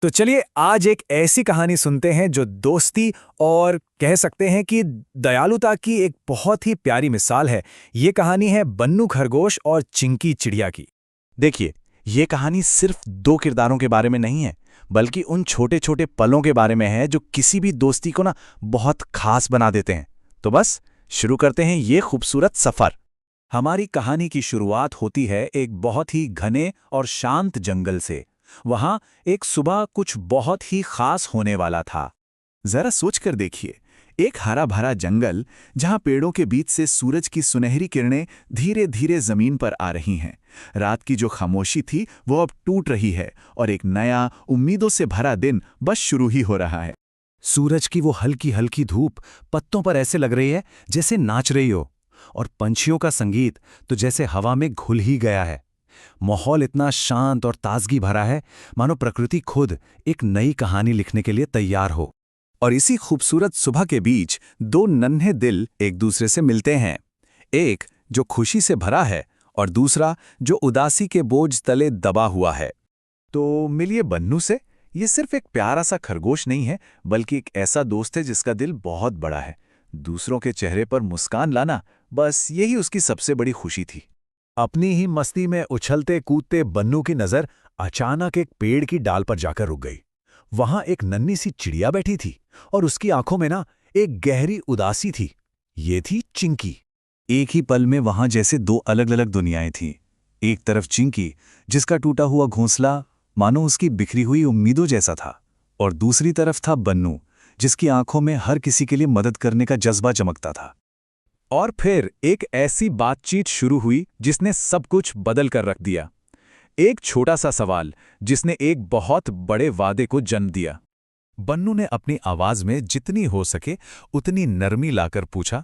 तो चलिए आज एक ऐसी कहानी सुनते हैं जो दोस्ती और कह सकते हैं कि दयालुता की एक बहुत ही प्यारी मिसाल है। ये कहानी है बन्नू खरगोश और चिंकी चिड़िया की। देखिए, ये कहानी सिर्फ दो किरदारों के बारे में नहीं है, बल्कि उन छोटे-छोटे पलों के बारे में है जो किसी भी दोस्ती को ना बहुत खास बना देते हैं। तो बस शुरू करते हैं ये खूबसूरत सफर। हमारी कहानी की शुरुआत होती है एक बहुत ही घने और शांत जंगल से। वहां एक सुबह कुछ बहुत ही खास होने वाला था। जरा सोच कर देखिए, एक हरा भरा जंगल जहां पेड़ों के बीच से सूरज की सुनहरी किरणें धीरे धीरे जमीन पर आ रही हैं। रात की जो खामोशी थी वो अब टूट रही है और एक नया उम्मीदों से भरा दिन बस शुरू ही हो रहा है। सूरज की वो हल्की हल्की धूप पत्तों पर ऐसे लग रही है जैसे नाच रही हो, और पंछियों का संगीत तो जैसे हवा में घुल ही गया है। माहौल इतना शांत और ताजगी भरा है, मानो प्रकृति खुद एक नई कहानी लिखने के लिए तैयार हो। और इसी खूबसूरत सुबह के बीच दो नन्हे दिल एक दूसरे से मिलते हैं। एक जो खुशी से भरा है और दूसरा जो उदासी के बोझ तले दबा हुआ है। तो मिलिए बन्नू से। ये सिर्फ एक प्यारा सा खरगोश नहीं है, बल्कि एक ऐसा दोस्त है जिसका दिल बहुत बड़ा है। दूसरों के चेहरे पर मुस्कान लाना, बस यही उसकी सबसे बड़ी खुशी थी। अपनी ही मस्ती में उछलते कूदते बन्नू की नजर अचानक एक पेड़ की डाल पर जाकर रुक गई। वहां एक नन्ही सी चिड़िया बैठी थी और उसकी आंखों में ना एक गहरी उदासी थी। ये थी चिंकी। एक ही पल में वहां जैसे दो अलग अलग दुनियाएं थीं। एक तरफ चिंकी, जिसका टूटा हुआ घोंसला मानो उसकी बिखरी हुई उम्मीदों जैसा था, और दूसरी तरफ था बन्नू, जिसकी आंखों में हर किसी के लिए मदद करने का जज्बा चमकता था। और फिर एक ऐसी बातचीत शुरू हुई जिसने सब कुछ बदल कर रख दिया। एक छोटा सा सवाल जिसने एक बहुत बड़े वादे को जन्म दिया। बन्नू ने अपनी आवाज में जितनी हो सके उतनी नरमी लाकर पूछा,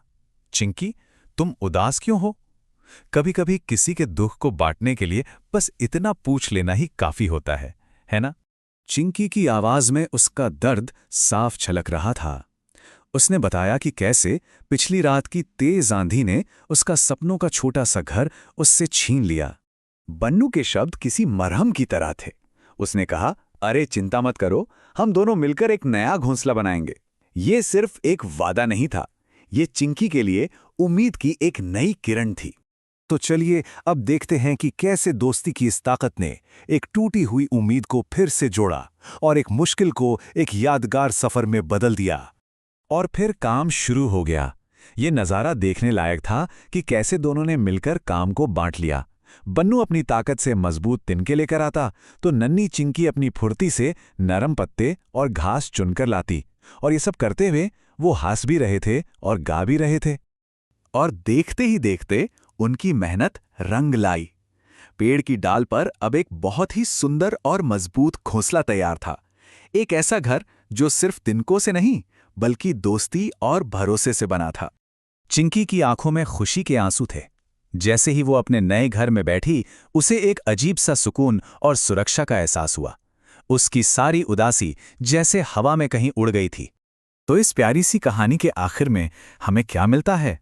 चिंकी, तुम उदास क्यों हो? कभी-कभी किसी के दुख को बांटने के लिए बस इतना पूछ लेना ही काफी होता है ना? चिंकी की आवाज में उसका दर्द साफ छलक रहा था। उसने बताया कि कैसे पिछली रात की तेज आंधी ने उसका सपनों का छोटा सा घर उससे छीन लिया। बन्नू के शब्द किसी मरहम की तरह थे। उसने कहा, अरे चिंता मत करो, हम दोनों मिलकर एक नया घोंसला बनाएंगे। ये सिर्फ एक वादा नहीं था, ये चिंकी के लिए उम्मीद की एक नई किरण थी। तो चलिए अब देखते हैं कि कैसे दोस्ती की इस ताकत ने एक टूटी हुई उम्मीद को फिर से जोड़ा और एक मुश्किल को एक यादगार सफर में बदल दिया। और फिर काम शुरू हो गया। ये नज़ारा देखने लायक था कि कैसे दोनों ने मिलकर काम को बांट लिया। बन्नू अपनी ताकत से मजबूत तिनके लेकर आता, तो नन्ही चिंकी अपनी फुर्ती से नरम पत्ते और घास चुनकर लाती। और ये सब करते हुए वो हंस भी रहे थे और गा भी रहे थे। और देखते ही देखते उनकी मेहनत रंग लाई। पेड़ की डाल पर अब एक बहुत ही सुंदर और मजबूत घोंसला तैयार था। एक ऐसा घर जो सिर्फ तिनकों से नहीं, बल्कि दोस्ती और भरोसे से बना था। चिंकी की आंखों में खुशी के आंसू थे। जैसे ही वो अपने नए घर में बैठी, उसे एक अजीब सा सुकून और सुरक्षा का एहसास हुआ। उसकी सारी उदासी जैसे हवा में कहीं उड़ गई थी। तो इस प्यारी सी कहानी के आखिर में हमें क्या मिलता है?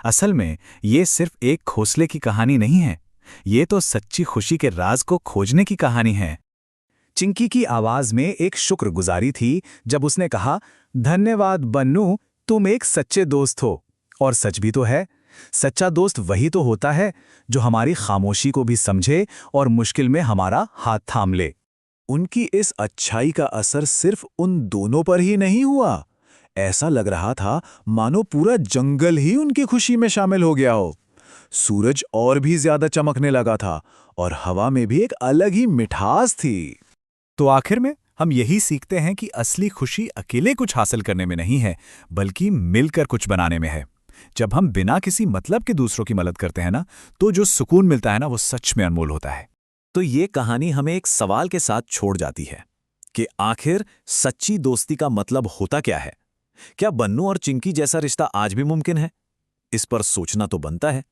असल में ये सिर्फ एक घोंसले की कहानी नहीं है, ये तो सच्ची खुशी के राज को खोजने की कहानी है। चिंकी की आवाज में एक शुक्रगुजारी थी जब उसने कहा, धन्यवाद बन्नू, तुम एक सच्चे दोस्त हो। और सच भी तो है। सच्चा दोस्त वही तो होता है जो हमारी खामोशी को भी समझे और मुश्किल में हमारा हाथ थाम ले। उनकी इस अच्छाई का असर सिर्फ उन दोनों पर ही नहीं हुआ। ऐसा लग रहा था मानो पूरा जंगल ही उनकी खुशी में शामिल हो गया हो। सूरज और भी ज्यादा चमकने लगा था और हवा में भी एक अलग ही मिठास थी। तो आखिर में हम यही सीखते हैं कि असली खुशी अकेले कुछ हासिल करने में नहीं है, बल्कि मिलकर कुछ बनाने में है। जब हम बिना किसी मतलब के दूसरों की मदद करते हैं ना, तो जो सुकून मिलता है ना, वो सच में अनमोल होता है। तो ये कहानी हमें एक सवाल के साथ छोड़ जाती है कि आखिर सच्ची दोस्ती का मतलब होता क्या है? क्या बन्नू और चिंकी जैसा रिश्ता आज भी मुमकिन है? इस पर सोचना तो बनता है।